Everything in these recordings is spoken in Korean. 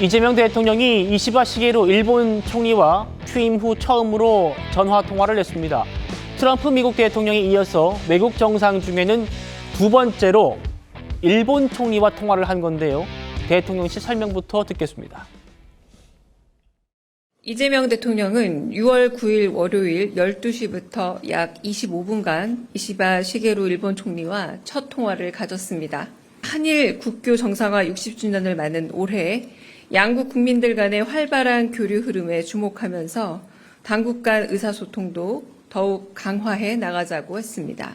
이재명 대통령이 이시바 시게루 일본 총리와 취임 후 처음으로 전화 통화를 했습니다. 트럼프 미국 대통령에 이어서 외국 정상 중에는 두 번째로 일본 총리와 통화를 한 건데요. 대통령실 설명부터 듣겠습니다. 이재명 대통령은 6월 9일 월요일 12시부터 약 25분간 이시바 시게루 일본 총리와 첫 통화를 가졌습니다. 한일 국교 정상화 60주년을 맞는 올해 양국 국민들 간의 활발한 교류 흐름에 주목하면서 당국 간 의사소통도 더욱 강화해 나가자고 했습니다.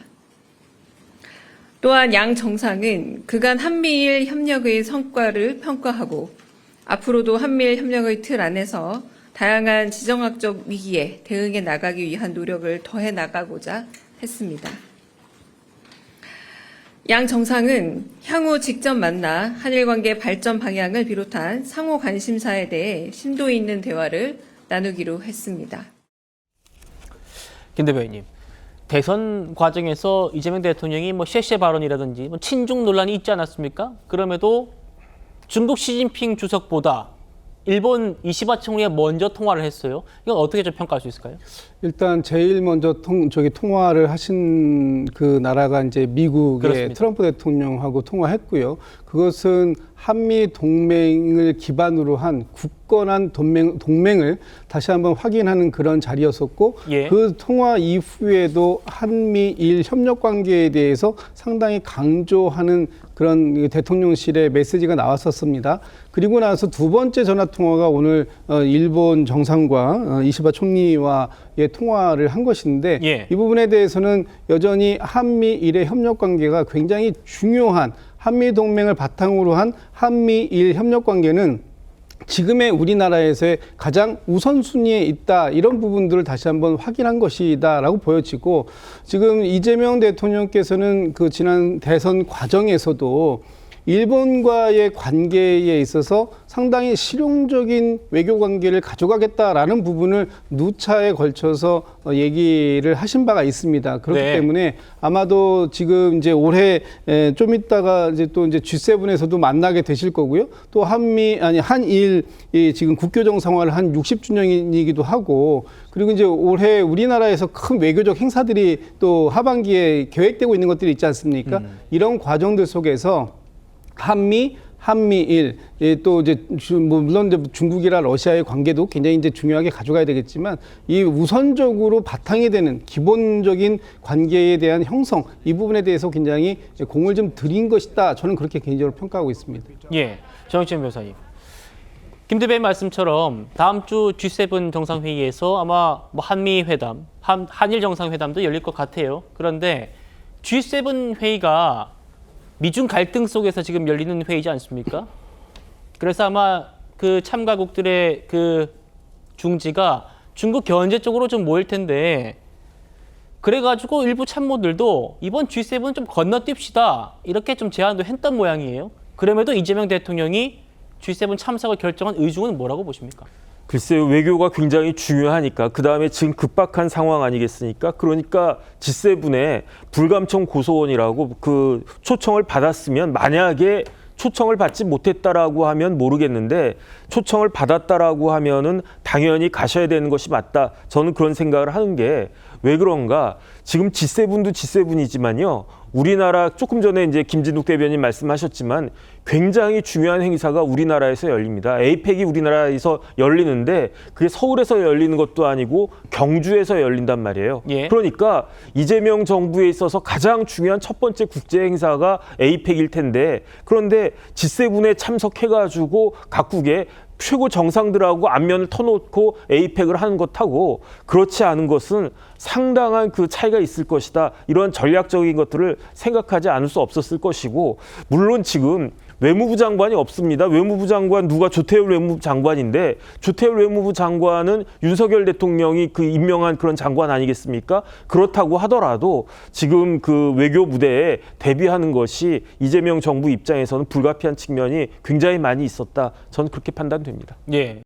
또한 양 정상은 그간 한미일 협력의 성과를 평가하고 앞으로도 한미일 협력의 틀 안에서 다양한 지정학적 위기에 대응해 나가기 위한 노력을 더해 나가고자 했습니다. 양 정상은 향후 직접 만나 한일 관계 발전 방향을 비롯한 상호 관심사에 대해 심도 있는 대화를 나누기로 했습니다. 김 대변인님, 대선 과정에서 이재명 대통령이 쉐쉐 발언이라든지 친중 논란이 있지 않았습니까? 그럼에도 중국 시진핑 주석보다 일본 이시바 총리가 먼저 통화를 했어요. 이건 어떻게 좀 평가할 수 있을까요? 일단 제일 먼저 통화를 하신 그 나라가 이제 미국의 그렇습니다. 트럼프 대통령하고 통화했고요. 그것은 한미 동맹을 기반으로 한 굳건한 동맹을 다시 한번 확인하는 그런 자리였었고, 예. 그 통화 이후에도 한미일 협력 관계에 대해서 상당히 강조하는 그런 대통령실의 메시지가 나왔었습니다. 그리고 나서 두 번째 전화 통화가 오늘 일본 정상과 이시바 총리와의 통화를 한 것인데, 예. 이 부분에 대해서는 여전히 한미일의 협력 관계가 굉장히 중요한, 한미 동맹을 바탕으로 한 한미일 협력 관계는 지금의 우리나라에서의 가장 우선순위에 있다, 이런 부분들을 다시 한번 확인한 것이다라고 보여지고, 지금 이재명 대통령께서는 그 지난 대선 과정에서도 일본과의 관계에 있어서 상당히 실용적인 외교 관계를 가져가겠다라는 부분을 누차에 걸쳐서 얘기를 하신 바가 있습니다. 그렇기 네. 때문에 아마도 지금 이제 올해 좀 있다가 이제 또 이제 G7에서도 만나게 되실 거고요. 또 한일 지금 국교 정상화를 한 60주년이기도 하고, 그리고 이제 올해 우리나라에서 큰 외교적 행사들이 또 하반기에 계획되고 있는 것들이 있지 않습니까? 이런 과정들 속에서 한미일, 또 이제 물론 이제 중국이나 러시아의 관계도 굉장히 이제 중요하게 가져가야 되겠지만, 이 우선적으로 바탕이 되는 기본적인 관계에 대한 형성, 이 부분에 대해서 굉장히 공을 좀 들인 것이다. 저는 그렇게 개인적으로 평가하고 있습니다. 예, 정영진 변호사님. 김 대변인 말씀처럼 다음 주 G7 정상회의에서 아마 한미 회담, 한일 정상회담도 열릴 것 같아요. 그런데 G7 회의가 미중 갈등 속에서 지금 열리는 회의지 않습니까? 그래서 아마 그 참가국들의 그 중지가 중국 견제 쪽으로 좀 모일 텐데, 그래가지고 일부 참모들도 이번 G7 좀 건너뛰읍시다, 이렇게 좀 제안도 했던 모양이에요. 그럼에도 이재명 대통령이 G7 참석을 결정한 의중은 뭐라고 보십니까? 글쎄요, 외교가 굉장히 중요하니까, 그 다음에 지금 급박한 상황 아니겠습니까? 그러니까 G7에 불감청 고소원이라고 그 초청을 받았으면, 만약에 초청을 받지 못했다라고 하면 모르겠는데, 초청을 받았다라고 하면은 당연히 가셔야 되는 것이 맞다. 저는 그런 생각을 하는 게, 왜 그런가? 지금 G7도 G7이지만요. 우리나라, 조금 전에 이제 김진욱 대변인 말씀하셨지만 굉장히 중요한 행사가 우리나라에서 열립니다. 에이펙이 우리나라에서 열리는데 그게 서울에서 열리는 것도 아니고 경주에서 열린단 말이에요. 예. 그러니까 이재명 정부에 있어서 가장 중요한 첫 번째 국제 행사가 에이펙일 텐데, 그런데 G7에 참석해가지고 각국의 최고 정상들하고 안면을 터놓고 에이펙을 하는 것하고 그렇지 않은 것은 상당한 그 차이가 있을 것이다. 이런 전략적인 것들을 생각하지 않을 수 없었을 것이고, 물론 지금 외무부 장관이 없습니다. 외무부 장관 누가? 조태열 외무부 장관인데, 조태열 외무부 장관은 윤석열 대통령이 그 임명한 그런 장관 아니겠습니까? 그렇다고 하더라도 지금 그 외교 무대에 대비하는 것이 이재명 정부 입장에서는 불가피한 측면이 굉장히 많이 있었다. 저는 그렇게 판단됩니다. 예.